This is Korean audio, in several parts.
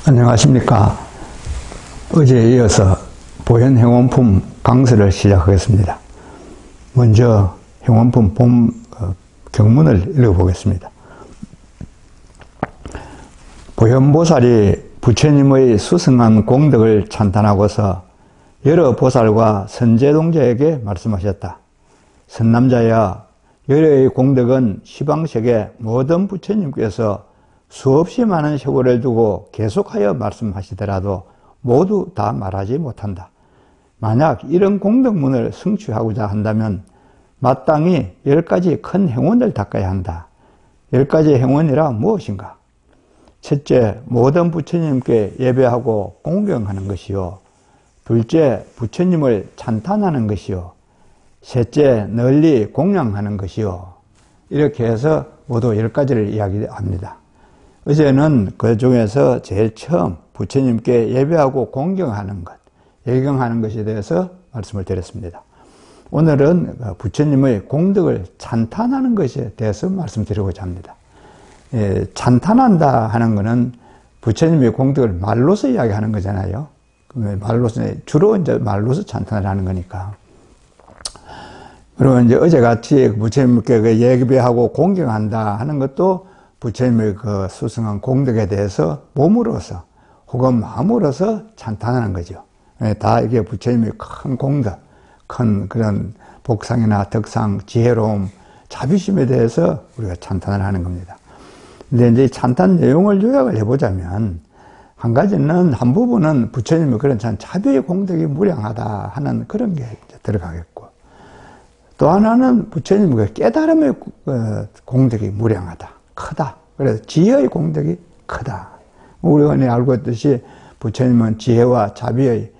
안녕하십니까. 어제에 이어서 보현행원품 강서를 시작하겠습니다. 먼저 행원품 본 경문을 읽어보겠습니다. 보현보살이 부처님의 수승한 공덕을 찬탄하고서 여러 보살과 선제동자에게 말씀하셨다. 선남자야, 여러의 공덕은 시방sek의 모든 부처님께서 수없이 많은 세월을 두고 계속하여 말씀하시더라도 모두 다 말하지 못한다. 만약 이런 공덕문을 성취하고자 한다면 마땅히 10가지 큰 행운을 닦아야 한다. 10가지 행운이라 무엇인가? 첫째, 모든 부처님께 예배하고 공경하는 것이요. 둘째, 부처님을 찬탄하는 것이요. 셋째, 널리 공양하는 것이요. 이렇게 해서 모두 10가지를 이야기합니다. 어제는 그 중에서 제일 처음 부처님께 예배하고 공경하는 것, 예경하는 것에 대해서 말씀을 드렸습니다. 오늘은 부처님의 공덕을 찬탄하는 것에 대해서 말씀드리고자 합니다. 찬탄한다 하는 것은 부처님의 공덕을 말로서 이야기하는 거잖아요. 말로서, 주로 이제 말로서 찬탄을 하는 거니까. 그리고 이제 어제같이 부처님께 예배하고 공경한다 하는 것도 부처님의 그 수승한 공덕에 대해서 몸으로서 혹은 마음으로서 찬탄하는 거죠. 다 이게 부처님의 큰 공덕, 큰 그런 복상이나 덕상, 지혜로움, 자비심에 대해서 우리가 찬탄을 하는 겁니다. 근데 이제 찬탄 내용을 요약을 해보자면, 한 가지는, 한 부분은 부처님의 그런 자비의 공덕이 무량하다 하는 그런 게 들어가겠고, 또 하나는 부처님의 깨달음의 공덕이 무량하다. 크다. 그래서 지혜의 공덕이 크다. 우리가 알고 있듯이 부처님은 지혜와 자비를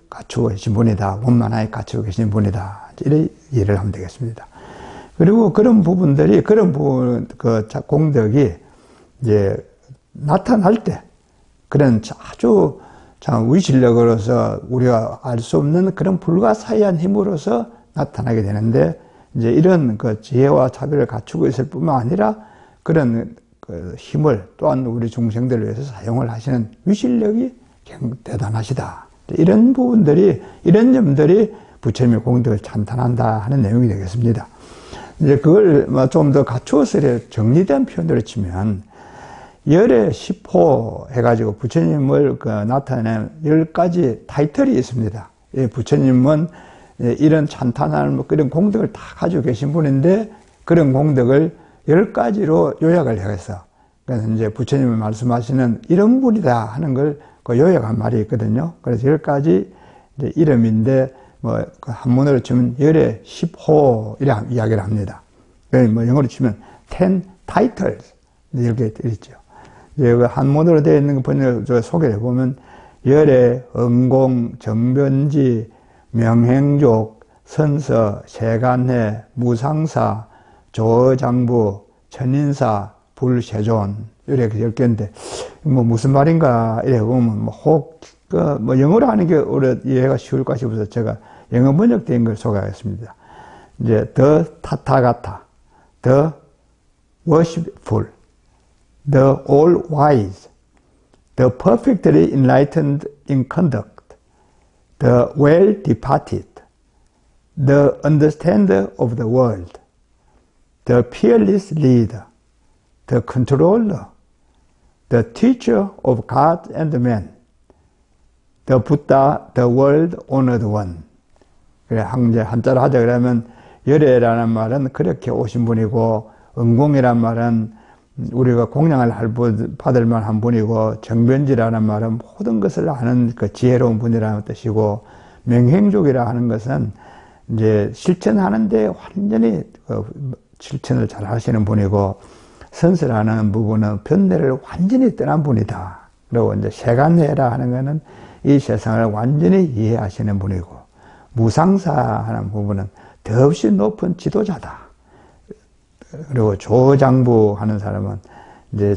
갖추고 계신 분이다. 원만하게 갖추고 계신 분이다. 이렇게 이해를 하면 되겠습니다. 그리고 그런 부분들이, 그런 부분, 그 공덕이 이제 나타날 때, 그런 아주 참 위실력으로서 우리가 알 수 없는 그런 불가사의한 힘으로서 나타나게 되는데, 이제 이런 그 지혜와 자비를 갖추고 있을 뿐만 아니라 그런 그 힘을 또한 우리 중생들을 위해서 사용을 하시는 위실력이 대단하시다. 이런 부분들이, 이런 점들이 부처님의 공덕을 찬탄한다 하는 내용이 되겠습니다. 이제 그걸 좀 더 갖추어서 정리된 표현으로 치면, 열의 10호 해가지고 부처님을 나타내는 10가지 타이틀이 있습니다. 부처님은 이런 찬탄하는 그런 공덕을 다 가지고 계신 분인데, 그런 공덕을 10가지로 요약을 해서, 그래서 이제 부처님이 말씀하시는 이런 분이다 하는 걸 그 요약한 말이 있거든요. 그래서 10가지 이제 이름인데, 뭐, 한문으로 치면 열의 10호 이라 이야기를 합니다. 뭐 영어로 치면 10 titles 이렇게 되어 있죠. 한문으로 되어 있는 거 번역을 소개를 해보면, 열의 은공, 정변지, 명행족, 선서, 세간해, 무상사, 조장부, 천인사, 불세존 이렇게 10개인데 뭐 무슨 말인가 이래 보면 뭐 영어로 하는 게 오래 이해가 쉬울까 싶어서 제가 영어 번역된 걸 소개하겠습니다. 이제 the 타타가타, the worshipful, the all wise, the perfectly enlightened in conduct, the well departed, the understander of the world, the peerless leader, the controller, the teacher of God and man, the Buddha, the world honored one. 그래, 한자로 하자 그러면, 열애라는 말은 그렇게 오신 분이고, 은공이란 말은 우리가 공양을 받을 만한 분이고, 정변지라는 말은 모든 것을 아는 그 지혜로운 분이라는 뜻이고, 명행족이라 하는 것은 이제 실천하는데 완전히 실천을 잘 하시는 분이고, 선서라는 부분은 변례를 완전히 떠난 분이다. 그리고 이제 세간해라 하는 것은 이 세상을 완전히 이해하시는 분이고, 무상사하는 부분은 더없이 높은 지도자다. 그리고 조장부 하는 사람은 이제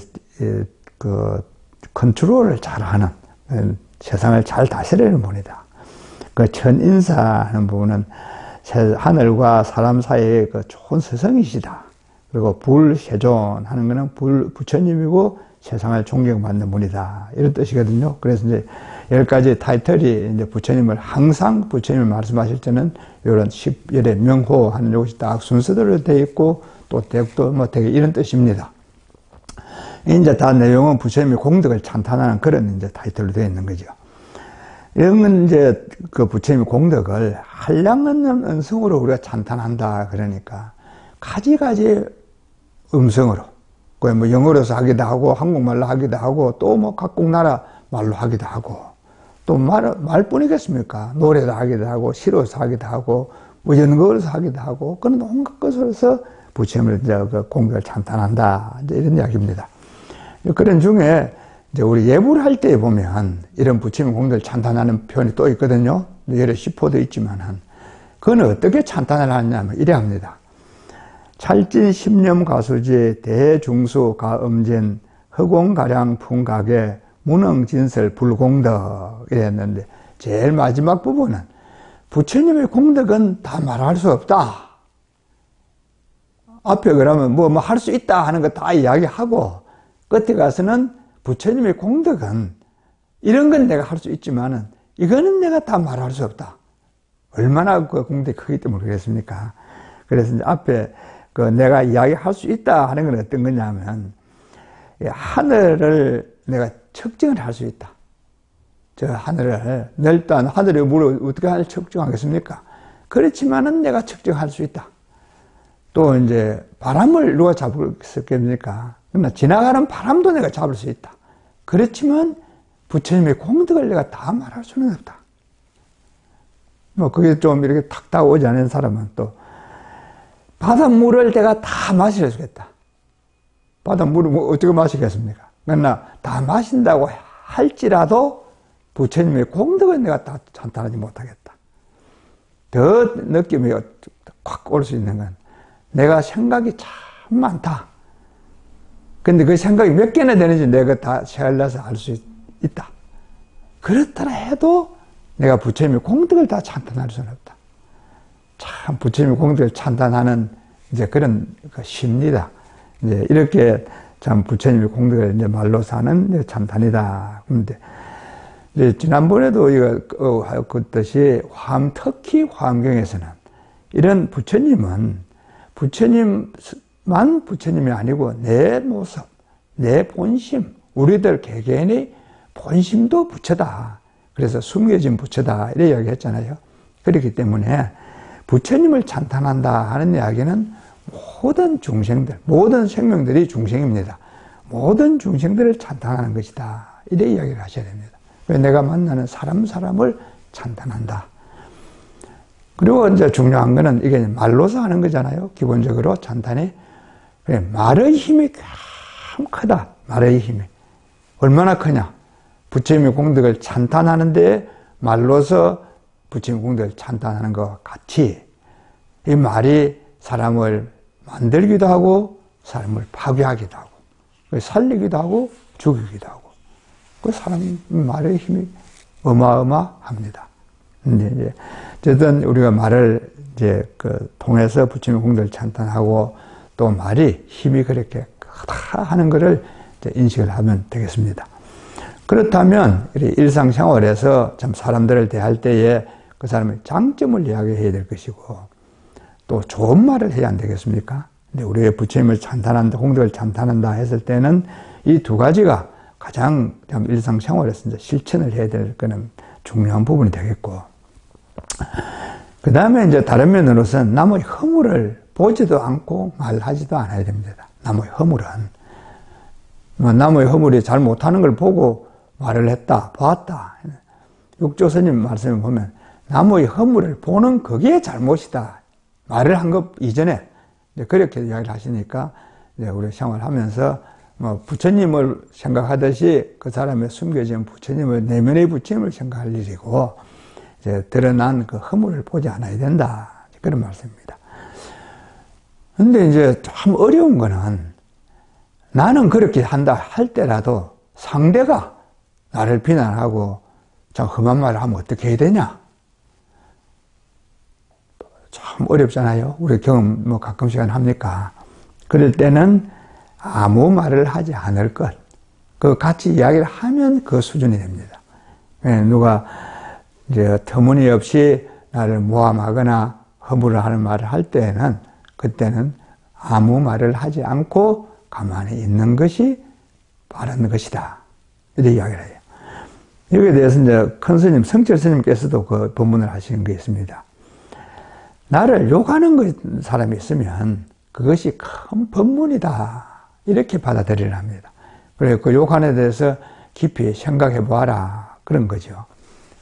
그 컨트롤을 잘하는, 세상을 잘 다스리는 분이다. 그 천인사 하는 부분은 하늘과 사람 사이의 그 좋은 스승이시다. 그리고 불세존 하는 것은 부처님이고 세상을 존경받는 분이다. 이런 뜻이거든요. 그래서 이제 10가지 타이틀이 이제 부처님을 항상 부처님을 말씀하실 때는 이런 10열의 명호 하는 것이 딱 순서대로 되어 있고 또 대국도 뭐 되게 이런 뜻입니다. 이제 다 내용은 부처님의 공덕을 찬탄하는 그런 이제 타이틀로 되어 있는 거죠. 이런 건 이제 그 부처님의 공덕을 한량없는 음성으로 우리가 찬탄한다. 그러니까 가지가지 음성으로, 뭐 영어로서 하기도 하고 한국말로 하기도 하고 또 뭐 각국 나라 말로 하기도 하고 또 말뿐이겠습니까? 노래도 하기도 하고 시로서 하기도 하고 뭐 연극으로서 하기도 하고 그런 온갖 것으로서 부처님을 이제 그 공덕을 찬탄한다. 이제 이런 이야기입니다. 그런 중에 이제 우리 예불 할 때 보면 이런 부처님 공덕을 찬탄하는 표현이 또 있거든요. 여러 시포도 있지만은 그건 어떻게 찬탄을 하냐면 이래 합니다. 찰진 십념 가수지 대중수 가음진 허공가량 풍각에 문흥진설 불공덕 이랬는데 제일 마지막 부분은 부처님의 공덕은 다 말할 수 없다. 앞에 그러면 뭐 할 수 있다 하는 거 다 이야기하고 끝에 가서는 부처님의 공덕은 이런 건 내가 할 수 있지만은 이거는 내가 다 말할 수 없다. 얼마나 그 공덕이 크기 때문에 그랬습니까? 그래서 이제 앞에 그 내가 이야기할 수 있다 하는 건 어떤 거냐면 하늘을 내가 측정을 할 수 있다. 저 하늘을 넓다 하늘의 물을 어떻게 측정하겠습니까? 그렇지만은 내가 측정할 수 있다. 또 이제 바람을 누가 잡을 수 있겠습니까? 그러나 지나가는 바람도 내가 잡을 수 있다. 그렇지만 부처님의 공덕을 내가 다 말할 수는 없다. 뭐 그게 좀 이렇게 탁탁 오지 않은 사람은 또 바닷물을 내가 다 마실 수 있다. 바닷물을 뭐 어떻게 마시겠습니까? 그러나 다 마신다고 할지라도 부처님의 공덕을 내가 다 찬탄하지 못하겠다. 더 느낌이 확 올 수 있는 건 내가 생각이 참 많다. 근데 그 생각이 몇 개나 되는지 내가 다 세알라서 알 수 있다. 그렇더라 해도 내가 부처님의 공덕을 다 찬탄할 수는 없다. 참 부처님의 공덕을 찬탄하는 이제 그런 그 심리다. 이제 이렇게 참 부처님의 공덕을 이제 말로 사는 이제 찬탄이다. 그런데 이제 지난번에도 이거 하였듯이 특히 화엄경에서는 이런 부처님은 부처님만 부처님이 아니고 내 모습, 내 본심, 우리들 개개인의 본심도 부처다. 그래서 숨겨진 부처다. 이렇게 이야기했잖아요. 그렇기 때문에 부처님을 찬탄한다 하는 이야기는 모든 중생들, 모든 생명들이 중생입니다. 모든 중생들을 찬탄하는 것이다. 이렇게 이야기를 하셔야 됩니다. 내가 만나는 사람을 찬탄한다. 그리고 이제 중요한 거는 이게 말로서 하는 거잖아요. 기본적으로 찬탄이. 말의 힘이 참 크다. 말의 힘이. 얼마나 크냐. 부처님의 공덕을 찬탄하는데 말로서 부처님의 공덕을 찬탄하는 것과 같이 이 말이 사람을 만들기도 하고 사람을 파괴하기도 하고 살리기도 하고 죽이기도 하고 그 사람 말의 힘이 어마어마합니다. 이제 어쨌든 우리가 말을 이제 통해서 부처님의 공덕을 찬탄하고 또 말이 힘이 그렇게 크다 하는 것을 이제 인식을 하면 되겠습니다. 그렇다면 일상생활에서 참 사람들을 대할 때에 그 사람의 장점을 이야기해야 될 것이고 또 좋은 말을 해야 안 되겠습니까? 근데 우리의 부처님을 찬탄한다, 공덕을 찬탄한다 했을 때는 이 두 가지가 가장 일상생활에서 이제 실천을 해야 될 거는 중요한 부분이 되겠고, 그 다음에 이제 다른 면으로서는 남의 허물을 보지도 않고 말하지도 않아야 됩니다. 남의 허물은. 남의 허물이 잘 못하는 걸 보고 말을 했다, 보았다. 육조스님 말씀을 보면 남의 허물을 보는 그게 잘못이다. 말을 한 것 이전에 그렇게 이야기를 하시니까 이제 우리 생활하면서 부처님을 생각하듯이 그 사람의 숨겨진 부처님을, 내면의 부처님을 생각할 일이고, 이제 드러난 그 허물을 보지 않아야 된다. 그런 말씀입니다. 근데 이제 참 어려운 거는, 나는 그렇게 한다 할 때라도 상대가 나를 비난하고 참 험한 말을 하면 어떻게 해야 되냐? 참 어렵잖아요. 우리 경험 가끔씩 합니까? 그럴 때는 아무 말을 하지 않을 것. 그 같이 이야기를 하면 그 수준이 됩니다. 누가 이제 터무니없이 나를 모함하거나 허물을 하는 말을 할 때는, 그때는 아무 말을 하지 않고 가만히 있는 것이 바른 것이다. 이렇게 이야기를 해요. 여기에 대해서 이제 큰 스님, 성철 스님께서도 그 본문을 하시는 게 있습니다. 나를 욕하는 사람이 있으면 그것이 큰 법문이다. 이렇게 받아들이려 합니다. 그래서 그 욕안에 대해서 깊이 생각해 보아라. 그런 거죠.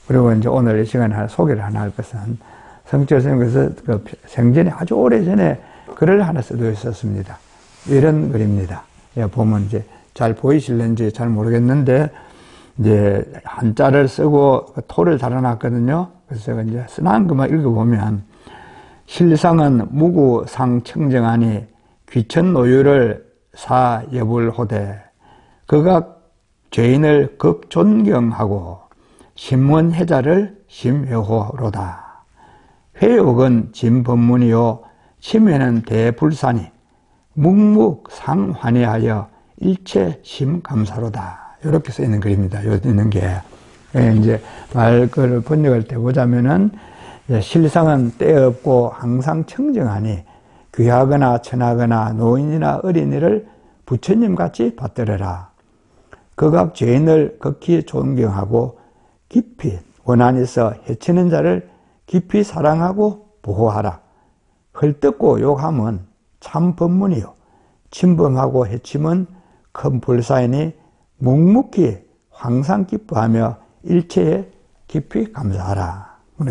그리고 이제 오늘 이 시간에 소개를 하나 할 것은 성철 스님께서 그 생전에 아주 오래 전에 글을 하나 써두고 있었습니다. 이런 글입니다. 보면 이제 잘 보이실는지 잘 모르겠는데, 이제 한자를 쓰고 토를 달아놨거든요. 그래서 이제 쓰는 것만 읽어보면, 실상은 무구상청정하니 귀천노유를 사여불호되 극악 죄인을 극존경하고 신문해자를 심회호로다. 회욕은 진법문이요 심회는 대불산이 묵묵상환회하여 일체 심감사로다. 이렇게 써 있는 글입니다. 요 있는 게 이제 말글을 번역할 때 보자면은, 실상은 때없고 항상 청정하니 귀하거나 천하거나 노인이나 어린이를 부처님같이 받들어라. 극악 죄인을 극히 존경하고 깊이 원한에서 해치는 자를 깊이 사랑하고 보호하라. 헐뜯고 욕함은 참 법문이요 침범하고 해침은 큰 불사이니 묵묵히 항상 기뻐하며 일체에 깊이 감사하라.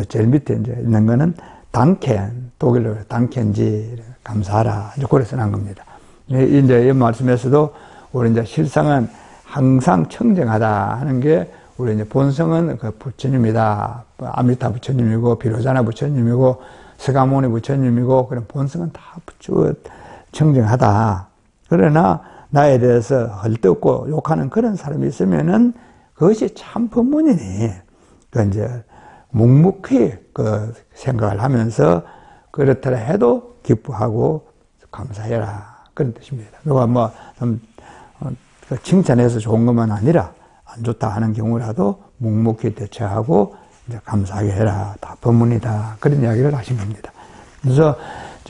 제일 밑에 이제 있는 거는 단켄, 독일어로 단켄지, 감사하라. 이제 그래 써난 겁니다. 이제 이 말씀에서도 우리 이제 실상은 항상 청정하다 하는 게, 우리 이제 본성은 그 부처님이다. 아미타 부처님이고, 비로자나 부처님이고, 스가모니 부처님이고, 그런 본성은 다 청정하다. 그러나 나에 대해서 헐뜯고 욕하는 그런 사람이 있으면은 그것이 참 법문이니, 그 이제 묵묵히 그 생각을 하면서 그렇더라 해도 기뻐하고 감사해라. 그런 뜻입니다. 누가 좀 칭찬해서 좋은 것만 아니라 안 좋다 하는 경우라도 묵묵히 대처하고 이제 감사하게 해라. 다 법문이다. 그런 이야기를 하신 겁니다. 그래서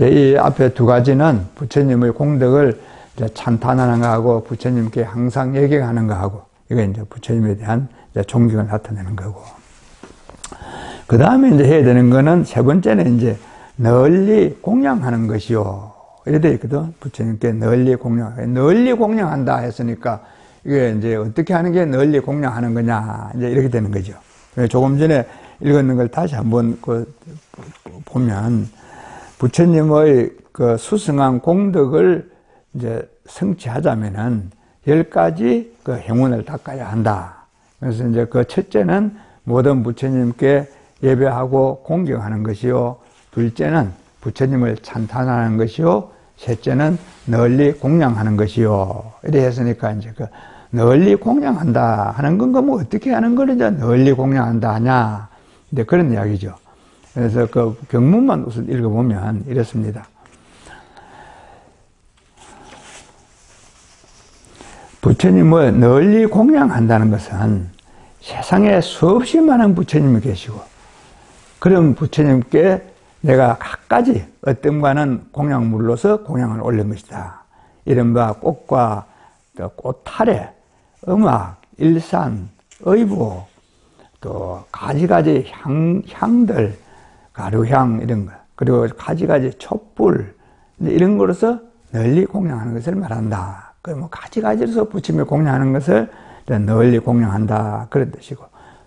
이 앞에 두 가지는 부처님의 공덕을 이제 찬탄하는 거하고 부처님께 항상 얘기하는 거하고, 이게 이제 부처님에 대한 이제 존경을 나타내는 거고. 그 다음에 이제 해야 되는 거는 세 번째는 이제 널리 공양하는 것이요. 이래 되어 있거든. 부처님께 널리 공양한다 했으니까 이게 이제 어떻게 하는 게 널리 공양하는 거냐. 이제 이렇게 되는 거죠. 조금 전에 읽었는 걸 다시 한번 보면, 부처님의 그 수승한 공덕을 이제 성취하자면은 10가지 그 행운을 닦아야 한다. 그래서 이제 그 첫째는 모든 부처님께 예배하고 공경하는 것이요. 둘째는 부처님을 찬탄하는 것이요. 셋째는 널리 공양하는 것이요. 이래 했으니까 이제 그 널리 공양한다 하는 건 뭐 어떻게 하는 걸 이제 널리 공양한다 하냐. 이제 그런 이야기죠. 그래서 그 경문만 우선 읽어보면 이렇습니다. 부처님을 널리 공양한다는 것은 세상에 수없이 많은 부처님이 계시고, 그런 부처님께 내가 갖가지 어떤 거는 공양물로서 공양을 올린 것이다. 이른바 꽃과 꽃타래, 음악, 일산, 의부, 또 가지가지 향들, 가루향 이런 거, 그리고 가지가지 촛불 이런 거로서 널리 공양하는 것을 말한다. 그 가지가지로서 부처님을 공양하는 것을 널리 공양한다. 그런 뜻이고,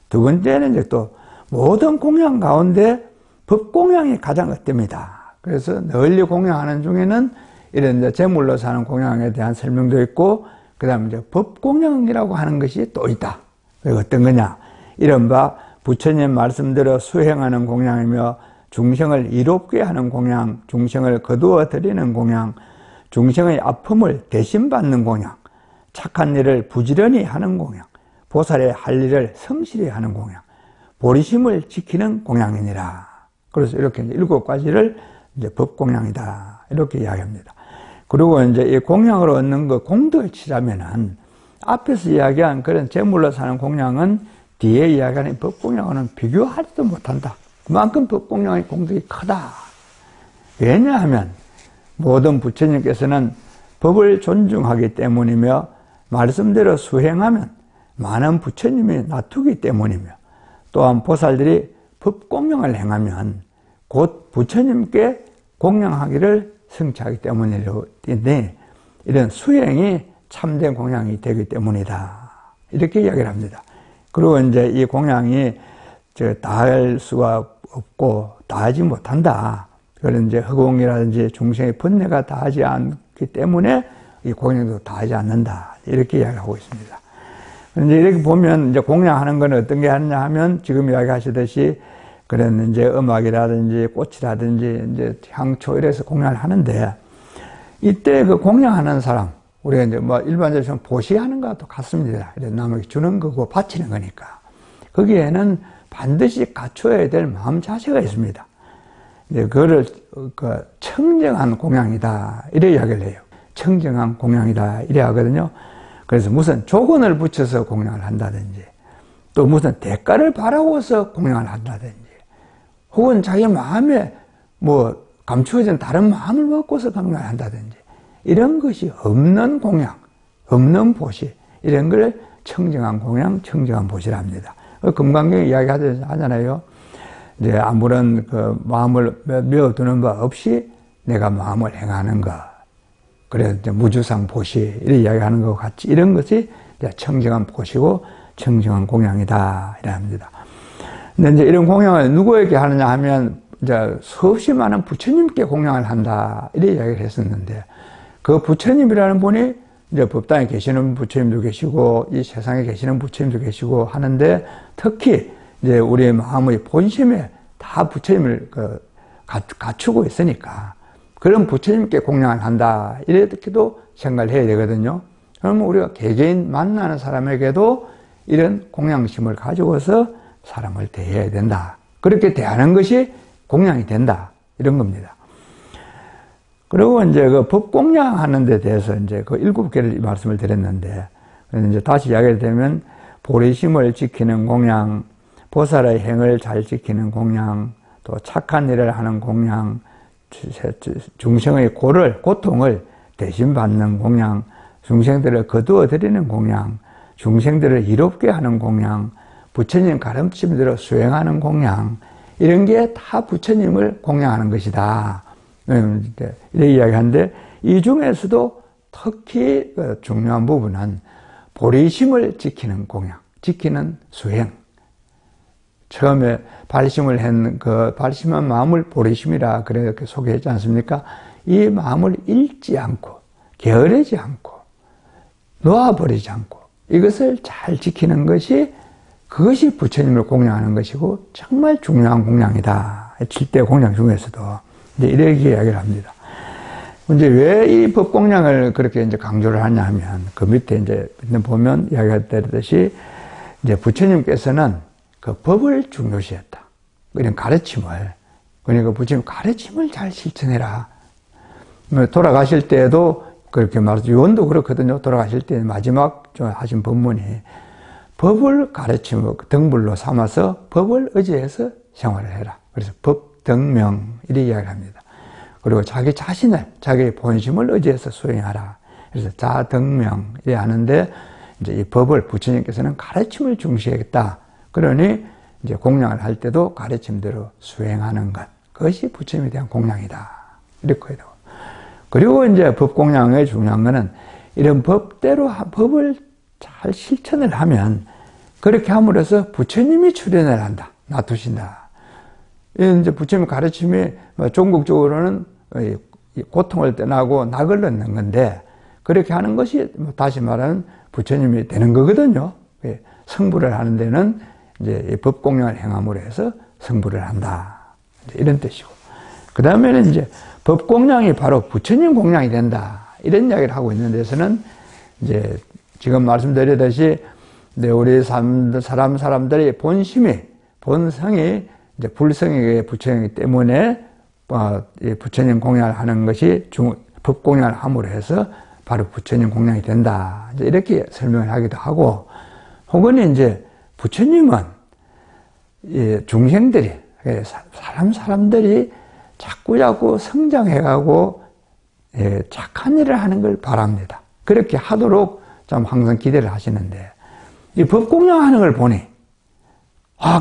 두 번째는 이제 또 모든 공양 가운데 법공양이 가장 엇됩니다. 그래서 널리 공양하는 중에는 이런 이제 제물로 사는 공양에 대한 설명도 있고, 그 다음에 이제 법공양이라고 하는 것이 또 있다. 어떤 거냐? 이른바 부처님 말씀대로 수행하는 공양이며 중생을 이롭게 하는 공양, 중생을 거두어 드리는 공양, 중생의 아픔을 대신받는 공양, 착한 일을 부지런히 하는 공양, 보살의 할 일을 성실히 하는 공양, 보리심을 지키는 공양이니라. 그래서 이렇게 이제 7가지를 이제 법공양이다. 이렇게 이야기합니다. 그리고 이제 이 공양으로 얻는 그 공덕을 치자면은 앞에서 이야기한 그런 재물로 사는 공양은 뒤에 이야기하는 법공양과는 비교하지도 못한다. 그만큼 법공양의 공덕이 크다. 왜냐하면 모든 부처님께서는 법을 존중하기 때문이며 말씀대로 수행하면 많은 부처님이 놔두기 때문이며 또한 보살들이 법공양을 행하면 곧 부처님께 공양하기를 성취하기 때문인데 이런 수행이 참된 공양이 되기 때문이다. 이렇게 이야기를 합니다. 그리고 이제 이 공양이 다할 수가 없고 다하지 못한다. 그런 이제 허공이라든지 중생의 번뇌가 다하지 않기 때문에 이 공양도 다하지 않는다. 이렇게 이야기하고 있습니다. 그런데 이렇게 보면 이제 공양하는 건 어떤 게 하느냐 하면 지금 이야기하시듯이 그런 이제 음악이라든지 꽃이라든지 이제 향초 이래서 공양을 하는데 이때 그 공양하는 사람 우리가 이제 뭐 일반적으로 보시하는 것과 같습니다. 남에게 주는 거고 바치는 거니까 거기에는 반드시 갖춰야 될 마음 자세가 있습니다. 이제 그거를 그 청정한 공양이다 이래 이야기를 해요. 청정한 공양이다 이래 하거든요. 그래서 무슨 조건을 붙여서 공양을 한다든지 또 무슨 대가를 바라고서 공양을 한다든지 혹은 자기 마음에 뭐 감추어진 다른 마음을 먹고서 공양을 한다든지 이런 것이 없는 공양, 없는 보시 이런 걸 청정한 공양, 청정한 보시라 합니다. 금강경 이야기하잖아요. 이제 아무런 그 마음을 메어두는 바 없이 내가 마음을 행하는 것. 그래서 이제 무주상 보시 이렇게 이야기하는 것 같이 이런 것이 이제 청정한 보시고 청정한 공양이다 이라 합니다. 근데 이제 이런 공양을 누구에게 하느냐 하면 이제 수없이 많은 부처님께 공양을 한다 이렇게 이야기를 했었는데 그 부처님이라는 분이 이제 법당에 계시는 부처님도 계시고 이 세상에 계시는 부처님도 계시고 하는데 특히 이제 우리의 마음의 본심에 다 부처님을 갖추고 있으니까 그런 부처님께 공양을 한다 이렇게도 생각을 해야 되거든요. 그러면 우리가 개개인 만나는 사람에게도 이런 공양심을 가지고서 사람을 대해야 된다. 그렇게 대하는 것이 공양이 된다. 이런 겁니다. 그리고 이제 그 법공양하는 데 대해서 이제 그 7개를 말씀을 드렸는데, 이제 다시 이야기를 되면, 보리심을 지키는 공양, 보살의 행을 잘 지키는 공양, 또 착한 일을 하는 공양, 중생의 고통을 대신 받는 공양, 중생들을 거두어 드리는 공양, 중생들을 이롭게 하는 공양, 부처님 가르침대로 수행하는 공양, 이런 게 다 부처님을 공양하는 것이다. 이렇게 이야기하는데, 이 중에서도 특히 중요한 부분은 보리심을 지키는 공양, 지키는 수행. 처음에 발심을 한 그 발심한 마음을 보리심이라 그렇게 소개했지 않습니까? 이 마음을 잃지 않고, 게으르지 않고, 놓아버리지 않고, 이것을 잘 지키는 것이 그것이 부처님을 공양하는 것이고 정말 중요한 공양이다. 7대 공양 중에서도 이제 이렇게 이야기를 합니다. 이제 왜 이 법공양을 그렇게 이제 강조를 하냐 하면 그 밑에 이제 보면 이야기했듯이 이제 부처님께서는 그 법을 중요시했다. 이런 가르침을 그러니까 부처님 가르침을 잘 실천해라. 돌아가실 때에도 그렇게 말하죠. 요원도 그렇거든요. 돌아가실 때 마지막 하신 법문이 법을 가르침을 등불로 삼아서 법을 의지해서 생활을 해라. 그래서 법등명 이렇게 이야기를 합니다. 그리고 자기 자신을 자기의 본심을 의지해서 수행하라. 그래서 자등명 이렇게 하는데 이제 이 법을 부처님께서는 가르침을 중시하겠다. 그러니 이제 공양을 할 때도 가르침대로 수행하는 것. 그것이 부처님에 대한 공양이다. 이렇게 해요. 그리고 이제 법공양의 중요한 것은 이런 법대로 법을 잘 실천을 하면 그렇게 함으로써 부처님이 출현을 한다. 놔두신다. 이제 부처님 가르침이 종국적으로는 고통을 떠나고 낙을 넣는 건데 그렇게 하는 것이 다시 말하는 부처님이 되는 거거든요. 성불을 하는 데는 이제 법공양을 행함으로 해서 성불을 한다. 이런 뜻이고. 그 다음에는 이제 법공양이 바로 부처님 공양이 된다. 이런 이야기를 하고 있는 데서는 이제 지금 말씀드렸듯이 우리 사람들의 본심이, 본성이 이제 불성에게 부처이기 때문에 부처님 공양을 하는 것이 법공양을 함으로 해서 바로 부처님 공양이 된다. 이렇게 설명을 하기도 하고, 혹은 이제 부처님은 중생들이, 사람들이 자꾸자꾸 성장해가고 착한 일을 하는 걸 바랍니다. 그렇게 하도록 좀 항상 기대를 하시는데, 이 법공양 하는 걸 보니,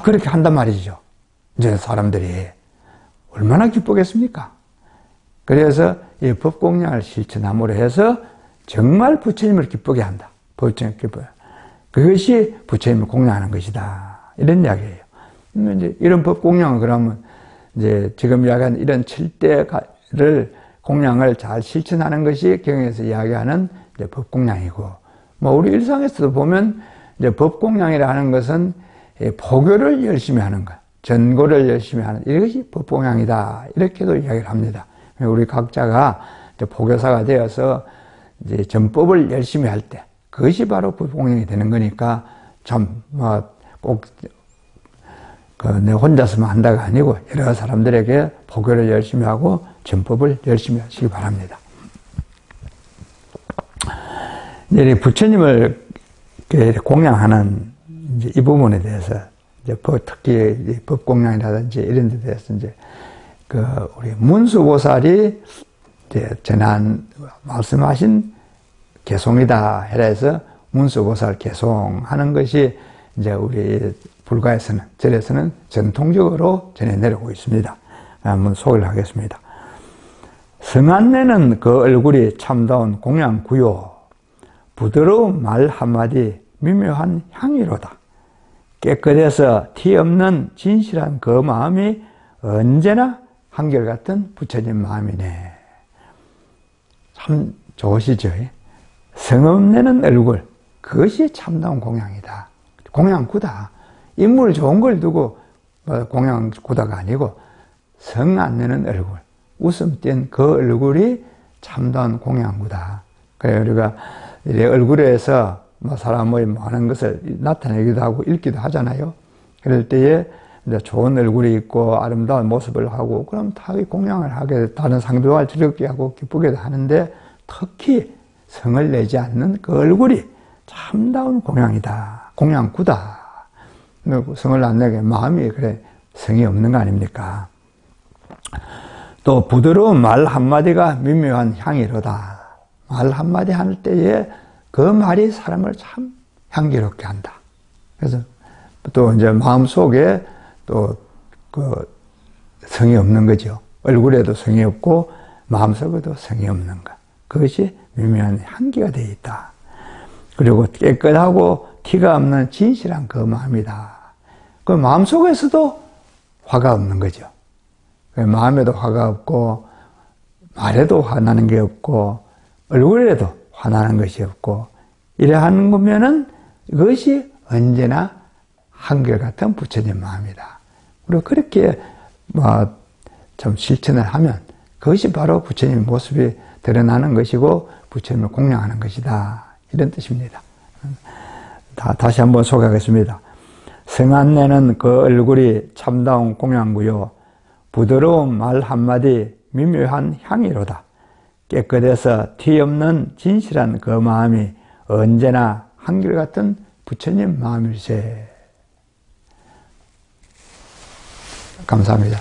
그렇게 한단 말이죠. 이제 사람들이 얼마나 기쁘겠습니까? 그래서 이 법공양을 실천함으로 해서 정말 부처님을 기쁘게 한다. 부처님을 기쁘게. 그것이 부처님을 공양하는 것이다. 이런 이야기예요. 이제 이런 법공양을 그러면 이제 지금 이야기한 이런 7대를 공양을 잘 실천하는 것이 경에서 이야기하는 이제 법공양이고, 우리 일상에서도 보면 이제 법공양이라 하는 것은 포교를 열심히 하는 것, 전고를 열심히 하는 이것이 법공양이다. 이렇게도 이야기를 합니다. 우리 각자가 이제 포교사가 되어서 이제 전법을 열심히 할 때 그것이 바로 법공양이 되는 거니까 참 꼭 내 혼자서만 한다가 아니고 여러 사람들에게 포교를 열심히 하고 전법을 열심히 하시기 바랍니다. 이제 부처님을 공양하는 이제 이 부분에 대해서 이제 특히 법공양이라든지 이런 데 대해서 이제 우리 문수보살이 이제 말씀하신 개송이다 해서 문수보살 개송하는 것이 이제 우리 불가에서는, 절에서는 전통적으로 전해 내려오고 있습니다. 한번 소개를 하겠습니다. 성안내는 그 얼굴이 참다운 공양구요. 부드러운 말 한마디 미묘한 향이로다. 깨끗해서 티 없는 진실한 그 마음이 언제나 한결같은 부처님 마음이네. 참 좋으시죠? 성음내는 얼굴, 그것이 참다운 공양이다. 공양구다. 인물 좋은 걸 두고 공양구다가 아니고 성 안 내는 얼굴, 웃음 띤 그 얼굴이 참다운 공양구다. 그래 우리가 얼굴에서 사람의 많은 것을 나타내기도 하고 읽기도 하잖아요. 그럴 때에 이제 좋은 얼굴이 있고 아름다운 모습을 하고 그럼 다 공양을 하게, 다른 상대방을 즐겁게 하고 기쁘게도 하는데, 특히 성을 내지 않는 그 얼굴이 참다운 공양이다. 공양구다. 성을 안 내게 마음이 그래 성이 없는 거 아닙니까? 또 부드러운 말 한마디가 미묘한 향이로다. 말 한마디 할 때에 그 말이 사람을 참 향기롭게 한다. 그래서 또 이제 마음속에 또 성이 없는 거죠. 얼굴에도 성이 없고 마음속에도 성이 없는 것. 그것이 미묘한 향기가 되어 있다. 그리고 깨끗하고 티가 없는 진실한 그 마음이다. 그 마음속에서도 화가 없는 거죠. 마음에도 화가 없고 말에도 화나는 게 없고 얼굴에도 화나는 것이 없고 이래 하는 거면은 그것이 언제나 한결같은 부처님 마음이다. 그리고 그렇게 좀 실천을 하면 그것이 바로 부처님의 모습이 드러나는 것이고 부처님을 공양하는 것이다. 이런 뜻입니다. 다시 한번 소개하겠습니다. 성안내는 그 얼굴이 참다운 공양구요. 부드러운 말 한마디 미묘한 향이로다. 깨끗해서 티 없는 진실한 그 마음이 언제나 한결같은 부처님 마음일세. 감사합니다.